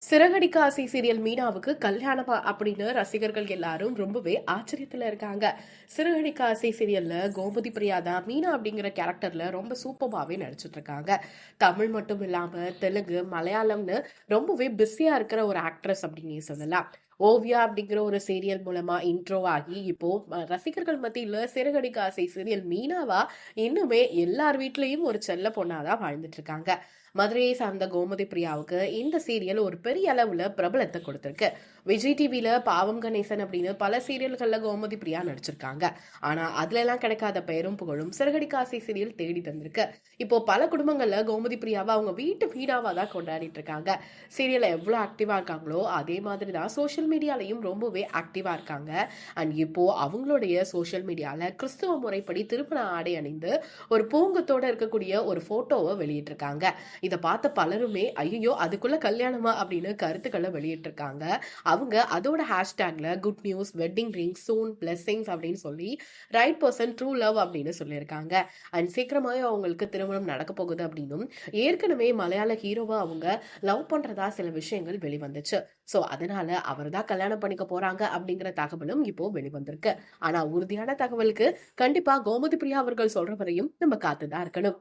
சிறகடிக்க ஆசை சீரியல் மீனாவுக்கு கல்யாணமா அப்படின்னு ரசிகர்கள் எல்லாரும் ரொம்பவே ஆச்சரியத்துல இருக்காங்க. சிறகடிக்க ஆசை சீரியல்ல கோமதி பிரியா தான் மீனா அப்படிங்கிற கேரக்டர்ல ரொம்ப சூப்பராவே நடிச்சிட்டு இருக்காங்க. தமிழ் மட்டும் இல்லாம தெலுங்கு, மலையாளம்னு ரொம்பவே பிஸியா இருக்கிற ஒரு ஆக்ட்ரஸ் அப்படின்னு சொல்லலாம். ஓவியா அப்படிங்கிற ஒரு சீரியல் மூலமா இன்ட்ரோ ஆகி இப்போ ரசிகர்கள் மத்தியில சிறகடிக்க ஆசை சீரியல் மீனாவா இன்னுமே எல்லார் வீட்லயும் ஒரு செல்ல பொண்ணாதான் வாழ்ந்துட்டு இருக்காங்க. மதுரையை சார்ந்த கோமதி பிரியாவுக்கு இந்த சீரியல் ஒரு பெரிய அளவுல பிரபலத்தை கொடுத்திருக்கு. விஜய் டிவில பாவம் கணேசன் அப்படின்னு பல சீரியல்கள்ல கோமதி பிரியா நடிச்சிருக்காங்க. ஆனா அதுல எல்லாம் கிடைக்காத பெயரும் புகழும் சிறகடிக்க ஆசை சீரியல் தேடி தந்திருக்கு. இப்போ பல குடும்பங்கள்ல கோமதி பிரியாவை அவங்க வீட்டு மீனாவா தான் கொண்டாடிட்டு இருக்காங்க. சீரியல்ல எவ்வளவு ஆக்டிவா இருக்காங்களோ அதே மாதிரி தான் சோசியல் மீடியாலையும் ரொம்பவே ஆக்டிவா இருக்காங்க. அண்ட் இப்போ அவங்களுடைய சோசியல் மீடியால கிறிஸ்துவ முறைப்படி திருமண ஆடை அணிந்து ஒரு பூங்கத்தோட இருக்கக்கூடிய ஒரு போட்டோவை வெளியிட்டிருக்காங்க. இத பார்த்த பலருமே ஐயோ அதுக்குள்ள கல்யாணமா அப்படின்னு கருத்துக்களை வெளியிட்டிருக்காங்க. அவங்க அதோட ஹேஷ்டேக்ல குட் நியூஸ் வெட்டிங் ரிங் சூன் பிளெஸிங்ஸ் அப்படின்னு சொல்லி ரைட் பர்சன் ட்ரூ லவ் அப்படின்னு சொல்லியிருக்காங்க. அண்ட் சீக்கிரமாவே அவங்களுக்கு திருமணம் நடக்க போகுது அப்படின்னும் ஏற்கனவே மலையாள ஹீரோவா அவங்க லவ் பண்றதா சில விஷயங்கள் வெளிவந்துச்சு. சோ அதனால அவர் தான் கல்யாணம் பண்ணிக்க போறாங்க அப்படிங்கிற தகவலும் இப்போ வெளிவந்திருக்கு. ஆனா உறுதியான தகவலுக்கு கண்டிப்பா கோமதி பிரியா அவர்கள் சொல்ற வரையும் நம்ம காத்துதான் இருக்கணும்.